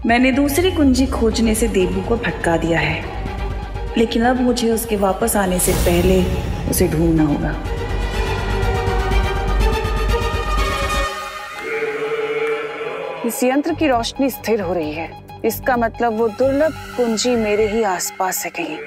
मैंने दूसरी कुंजी खोजने से देबू को भटका दिया है, लेकिन अब मुझे उसके वापस आने से पहले उसे ढूंढना होगा। इस यंत्र की रोशनी स्थिर हो रही है, इसका मतलब वो दुर्लभ कुंजी मेरे ही आसपास है कहीं।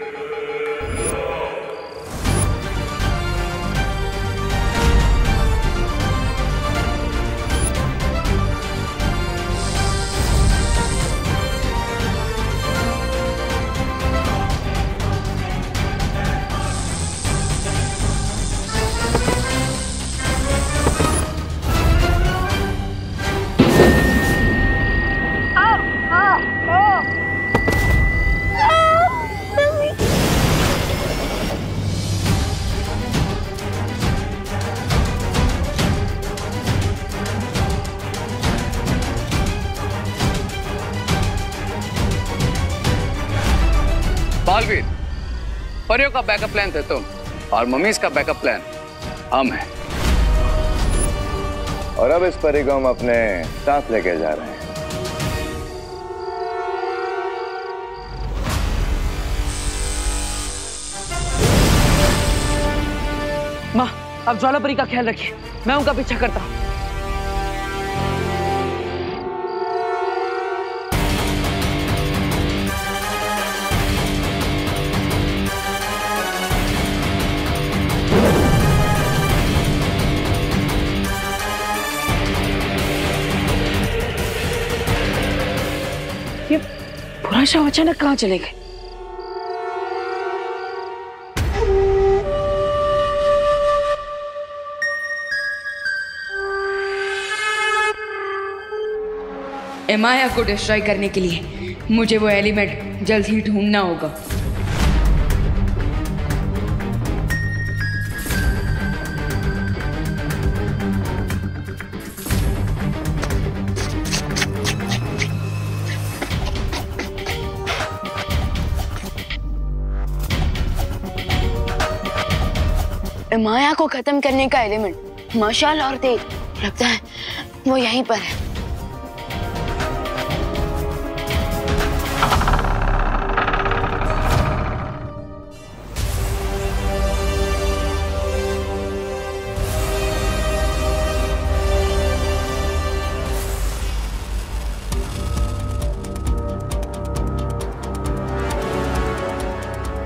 बालवीर, परियों का बैकअप प्लान थे तुम और मम्मीज का बैकअप प्लान हम हैं। और अब इस परी को हम अपने साथ लेके जा रहे हैं। माँ, आप ज्वालापरी का ख्याल रखिए, मैं उनका पीछा करता हूँ। पूरा शव अचानक कहाँ चले गए? एमाया को डिस्ट्रॉय करने के लिए मुझे वो एलिमेंट जल्द ही ढूंढना होगा। माया को खत्म करने का एलिमेंट मशाल और तेज, लगता है वो यहीं पर है।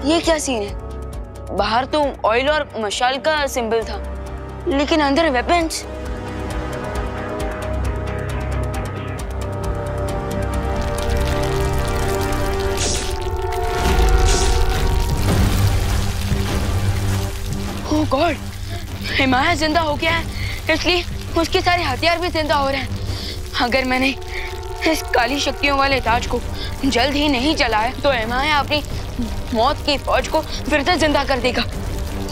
ये क्या सीन है? बाहर तो ऑयल और मशाल का सिंबल था, लेकिन अंदर वेपन्स। ओह गॉड, हिमाया जिंदा हो गया है, इसलिए उसके सारे हथियार भी जिंदा हो रहे हैं। अगर मैंने इस काली शक्तियों वाले ताज को जल्द ही नहीं जलाया तो हिमाया अपनी मौत की फौज को फिर से जिंदा कर देगा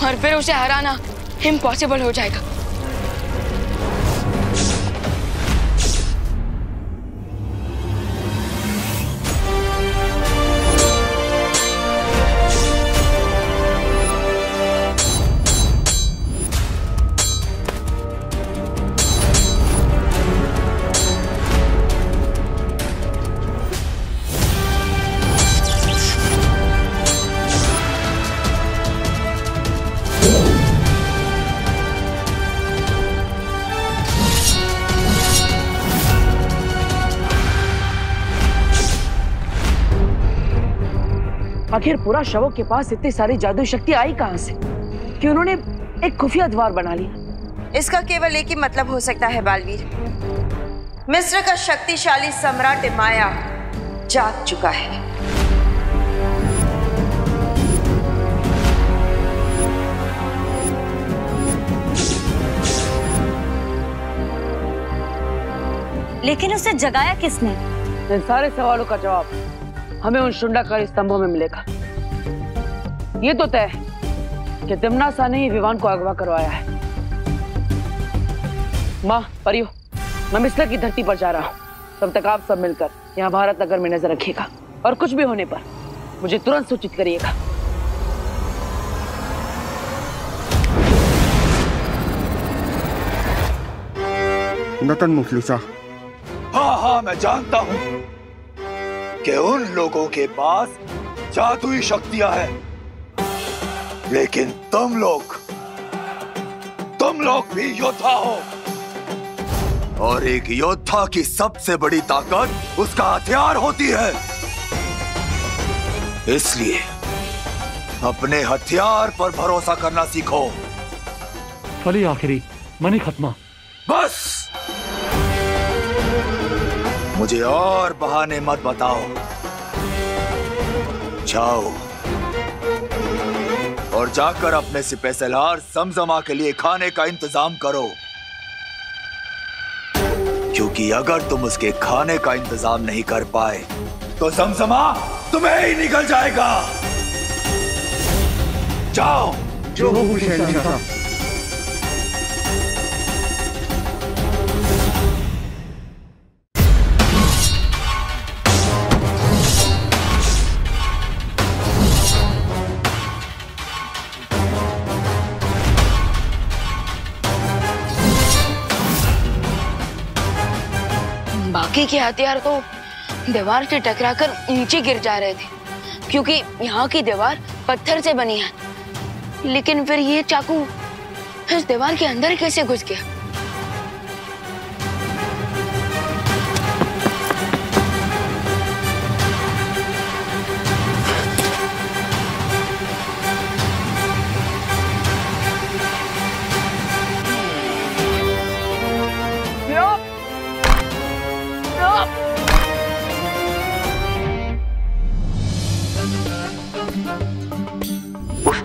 और फिर उसे हराना इम्पॉसिबल हो जाएगा। आखिर पूरा शवों के पास इतनी सारी जादू शक्ति आई कहां से कि उन्होंने एक खुफिया द्वार बना लिया? इसका केवल एक ही मतलब हो सकता है बालवीर, मिस्र का शक्तिशाली सम्राट माया जाग चुका है। लेकिन उसे जगाया किसने? इन सारे सवालों का जवाब हमें उन शुंडाकारी स्तंभों में मिलेगा। ये तो तय है कि तिम्नासा ने ही विवान को अगवा करवाया है। माँ, परियो, मैं मिस्र की धरती पर जा रहा हूँ। तब तक आप सब मिलकर यहाँ भारत नगर में नजर रखिएगा और कुछ भी होने पर मुझे तुरंत सूचित करिएगा। नतन मुखलिसा। हाँ हाँ, मैं जानता हूँ। कि उन लोगों के पास जादुई शक्तियां हैं, लेकिन तुम लोग भी योद्धा हो, और एक योद्धा की सबसे बड़ी ताकत उसका हथियार होती है। इसलिए अपने हथियार पर भरोसा करना सीखो। फली आखिरी मनी खत्मा। बस मुझे और बहाने मत बताओ। जाओ और जाकर अपने सिपहसालार समजमा के लिए खाने का इंतजाम करो, क्योंकि अगर तुम उसके खाने का इंतजाम नहीं कर पाए तो समजमा तुम्हें ही निकल जाएगा। जाओ। जो शहंशाह। बाकी के हथियार तो दीवार से टकराकर नीचे गिर जा रहे थे, क्योंकि यहाँ की दीवार पत्थर से बनी है। लेकिन फिर ये चाकू इस दीवार के अंदर कैसे घुस गया?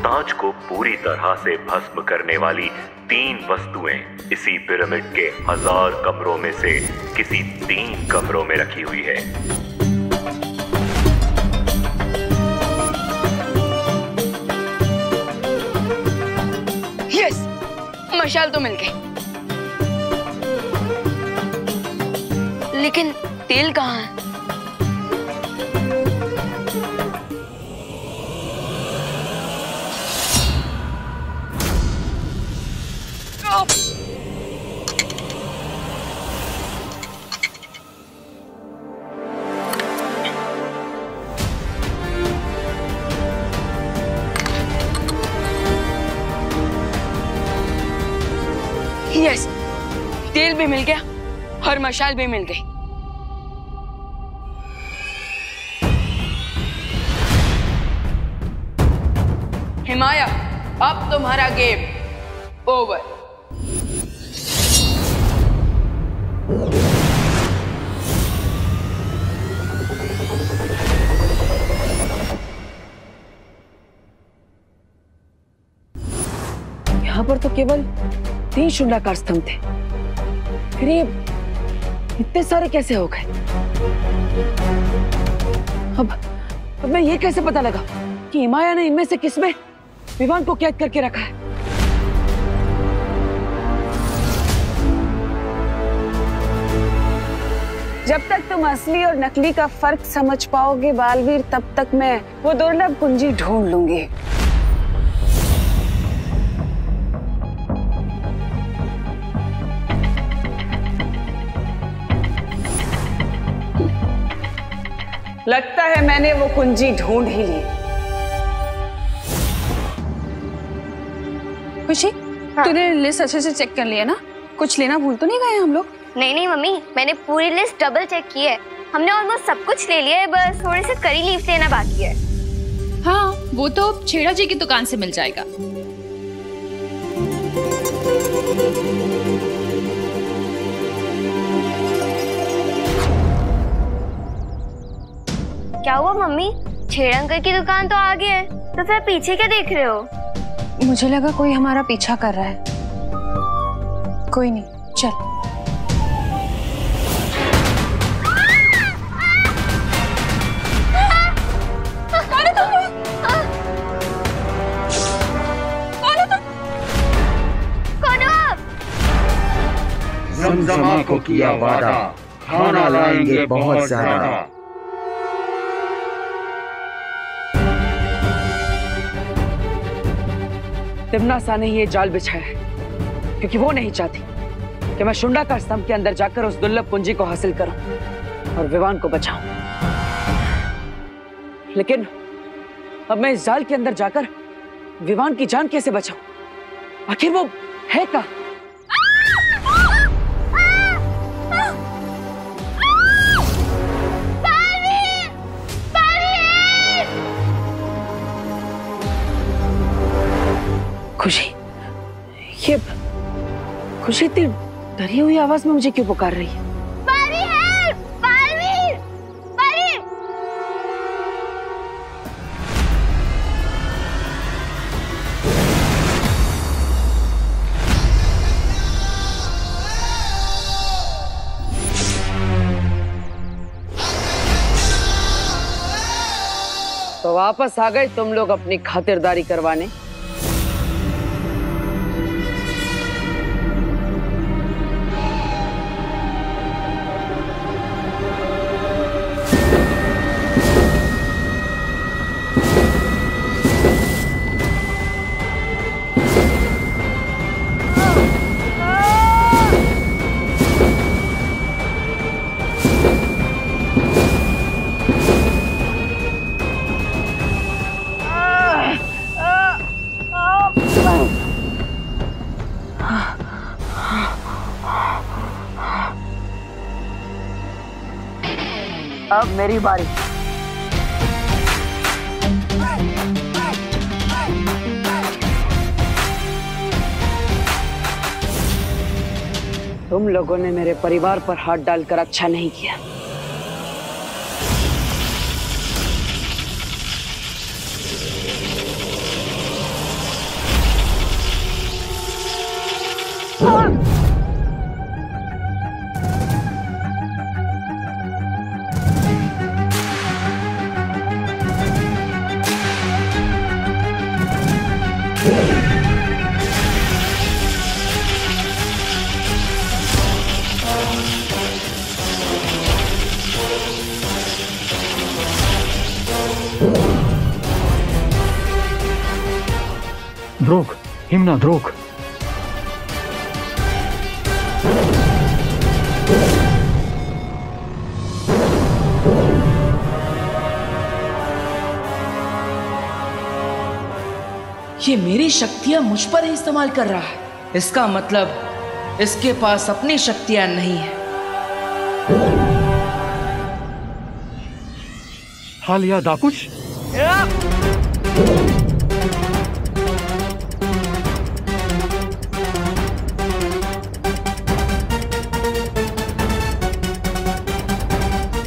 ताज को पूरी तरह से भस्म करने वाली 3 वस्तुएं इसी पिरामिड के 1000 कमरों में से किसी 3 कमरों में रखी हुई है। यस, मशाल तो मिल गई, लेकिन तेल कहाँ है? यस, तेल भी मिल गया और मशाल भी मिल गई। हिमाया, अब तुम्हारा गेम ओवर। यहाँ पर तो केवल 3 शुंडाकार स्तंभ थे, फिर ये इतने सारे कैसे हो गए? अब मैं ये कैसे पता लगा कि हिमाया ने इनमें से किसमें विवान को कैद करके रखा है? जब तक तुम असली और नकली का फर्क समझ पाओगे बालवीर, तब तक मैं वो दुर्लभ कुंजी ढूंढ लूंगी। लगता है मैंने वो कुंजी ढूंढ ही ली। खुशी, तूने लिस्ट अच्छे से चेक कर लिया ना? कुछ लेना भूल तो नहीं गए हम लोग? नहीं मम्मी, मैंने पूरी लिस्ट डबल चेक की है। हमने ऑलमोस्ट सब कुछ ले लिया है, बस थोड़े से करी लीव्स लेना बाकी है। हाँ, वो तो छेड़ा जी की दुकान से मिल जाएगा। क्या हुआ मम्मी? छेड़ अंकल की दुकान तो आगे है, तो फिर पीछे क्या देख रहे हो? मुझे लगा कोई हमारा पीछा कर रहा है। कोई नहीं, चल। जमजमा को किया वादा, खाना लाएंगे बहुत ज्यादा। तिम्नासा ने ये जाल बिछाया है, क्योंकि वो नहीं चाहती कि मैं शुंडाकार स्तंभ के अंदर जाकर उस दुर्लभ कुंजी को हासिल करूं और विवान को बचाऊं। लेकिन अब मैं इस जाल के अंदर जाकर विवान की जान कैसे बचाऊं? आखिर वो है कहाँ? खुशी, ये खुशी इतनी डरी हुई आवाज में मुझे क्यों पुकार रही है? तो वापस आ गए तुम लोग अपनी खातिरदारी करवाने। अब मेरी बारी। तुम लोगों ने मेरे परिवार पर हाथ डालकर अच्छा नहीं किया। ड्रोक, हिमना ड्रोक। ये मेरी शक्तियां मुझ पर ही इस्तेमाल कर रहा है। इसका मतलब इसके पास अपनी शक्तियां नहीं है। हालिया दाकुश।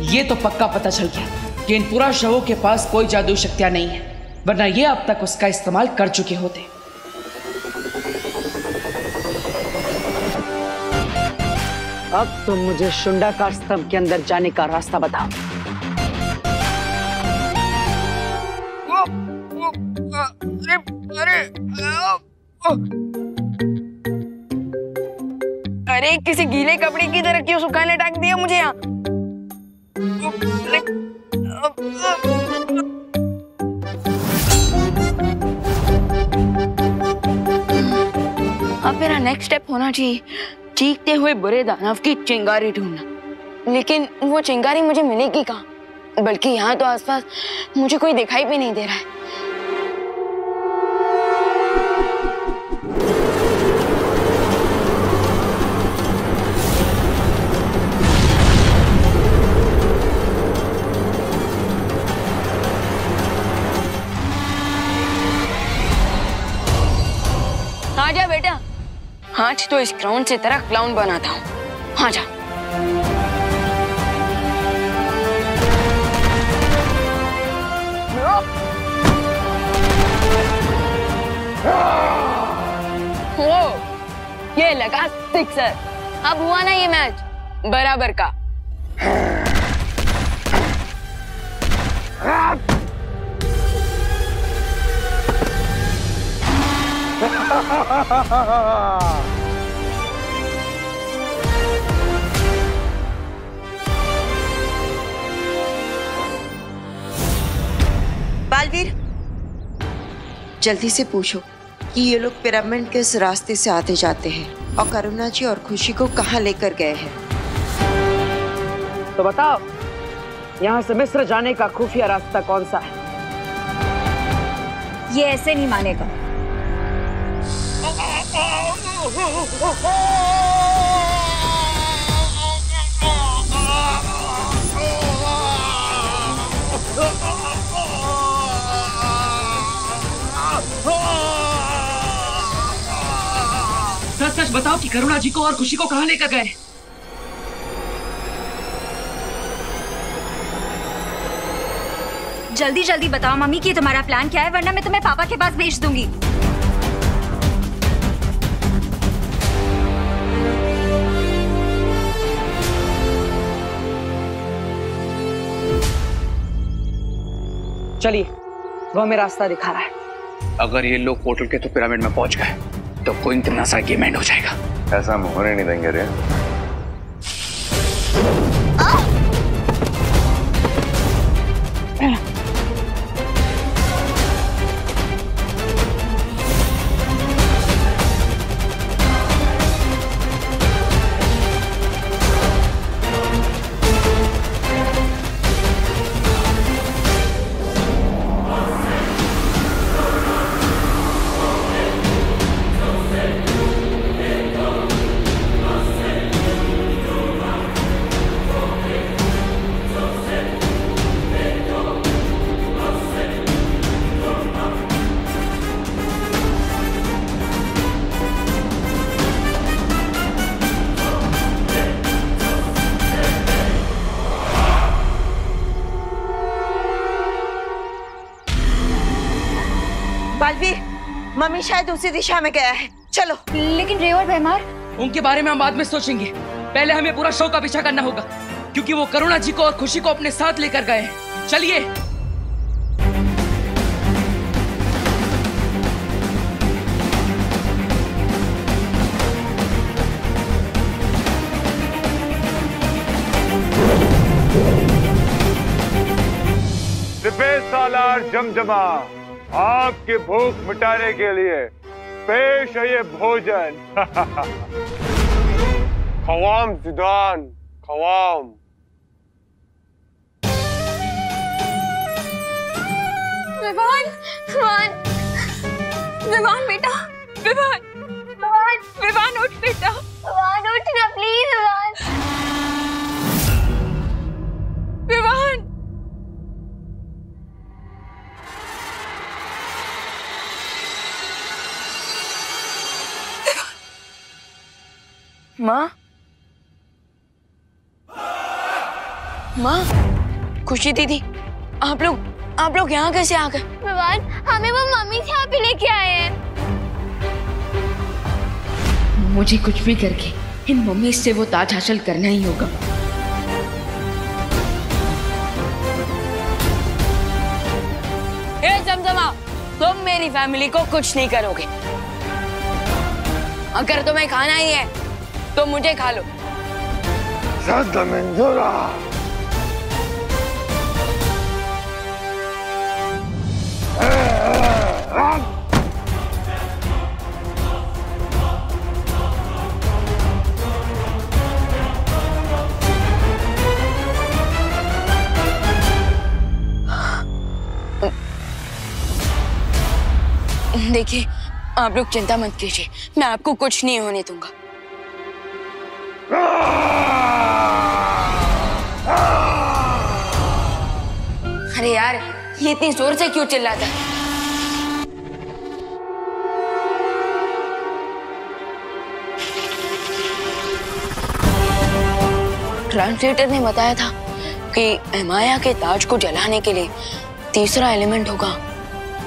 ये तो पक्का पता चल गया कि इन पूरा शवों के पास कोई जादुई शक्तियां नहीं है, वरना ये अब तक उसका इस्तेमाल कर चुके होते। अब तुम मुझे शुंडाकार स्तंभ के अंदर जाने का रास्ता बताओ। अरे किसी गीले कपड़े की तरह क्यों सुखाने टांग दिया मुझे यहाँ? अब मेरा नेक्स्ट स्टेप होना चाहिए चीखते हुए बुरे दानव की चिंगारी ढूंढना। लेकिन वो चिंगारी मुझे मिलेगी कहाँ? बल्कि यहाँ तो आसपास मुझे कोई दिखाई भी नहीं दे रहा है। आजा बेटा, आज तो इस क्राउन से तेरा क्लाउन बनाता हूँ। आजा। वो ये लगा सिक्सर। अब हुआ ना ये मैच बराबर का। बालवीर, जल्दी से पूछो कि ये लोग पिरामिड किस रास्ते से आते जाते हैं और करुणा जी और खुशी को कहाँ लेकर गए हैं। तो बताओ, यहाँ से मिस्र जाने का खुफिया रास्ता कौन सा है? ये ऐसे नहीं मानेगा। सच सच बताओ कि करुणा जी को और खुशी को कहाँ लेकर गए? जल्दी जल्दी बताओ मम्मी कि तुम्हारा प्लान क्या है, वरना मैं तुम्हें पापा के पास भेज दूंगी। चलिए, वो हमें रास्ता दिखा रहा है। अगर ये लोग पोर्टल के तो पिरामिड में पहुंच गए तो कोई सा गेम एंड हो जाएगा। ऐसा हम होने नहीं देंगे रे। बालवीर, मम्मी शायद उसी दिशा में गया है, चलो। लेकिन रे और भैमार? उनके बारे में हम बाद में सोचेंगे, पहले हमें पूरा शो का पीछा करना होगा, क्योंकि वो करुणा जी को और खुशी को अपने साथ लेकर गए हैं। चलिए। सालार जमजमा, आपकी भूख मिटाने के लिए पेश है ये भोजन। खवाम जिदान, खवाम। विवान, विवान, विवान बेटा, विवान, विवान, विवान उठ बेटा, विवान उठ ना प्लीज, विवान, विवान। माँ, माँ, खुशी दीदी, आप लोग यहाँ कैसे आ गए? विवान, हमें वो मम्मी से यहाँ पे लेके आए हैं। मुझे कुछ भी करके इन मम्मी से वो ताज हासिल करना ही होगा। ए जमजमा, तुम मेरी फैमिली को कुछ नहीं करोगे। अगर तुम्हें खाना ही है तो मुझे खा लो। देखिए, आप लोग चिंता मत कीजिए, मैं आपको कुछ नहीं होने दूंगा। अरे यार, ये इतनी जोर से क्यों चिल्लाता है? ट्रांसलेटर ने बताया था कि एमाया के ताज को जलाने के लिए तीसरा एलिमेंट होगा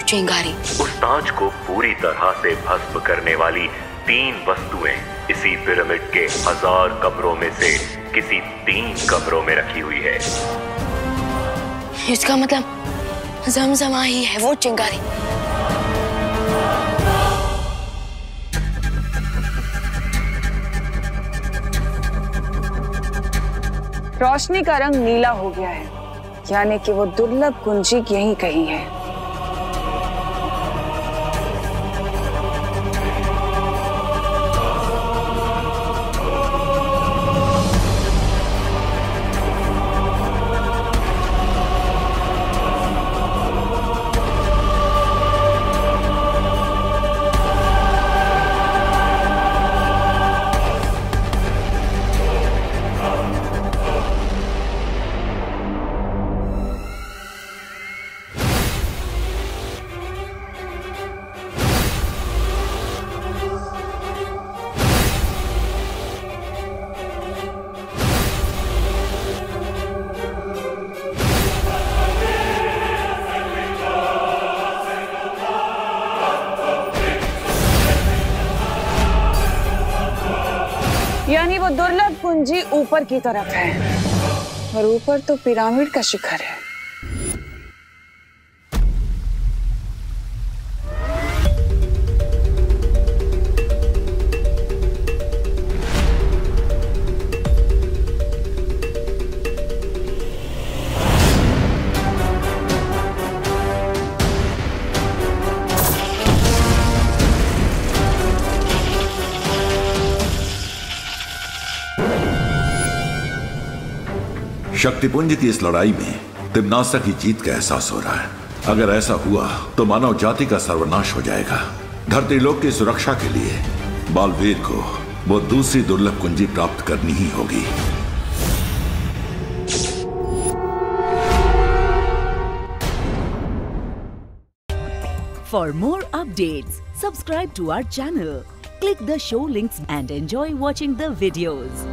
चिंगारी। उस ताज को पूरी तरह से भस्म करने वाली 3 वस्तुएं इसी पिरामिड के 1000 कमरों में से किसी 3 कमरों में रखी हुई है। इसका मतलब जमजमा ही है वो चिंगारी। रोशनी का रंग नीला हो गया है, यानी कि वो दुर्लभ कुंजी यहीं कहीं है। यानी वो दुर्लभ कुंजी ऊपर की तरफ है और ऊपर तो पिरामिड का शिखर है। शक्तिपुंज की इस लड़ाई में तिम्नासा की जीत का एहसास हो रहा है। अगर ऐसा हुआ तो मानव जाति का सर्वनाश हो जाएगा। धरती लोक की सुरक्षा के लिए बालवीर को वो दूसरी दुर्लभ कुंजी प्राप्त करनी ही होगी। For more updates, subscribe to our channel, click the show links and enjoy watching the videos.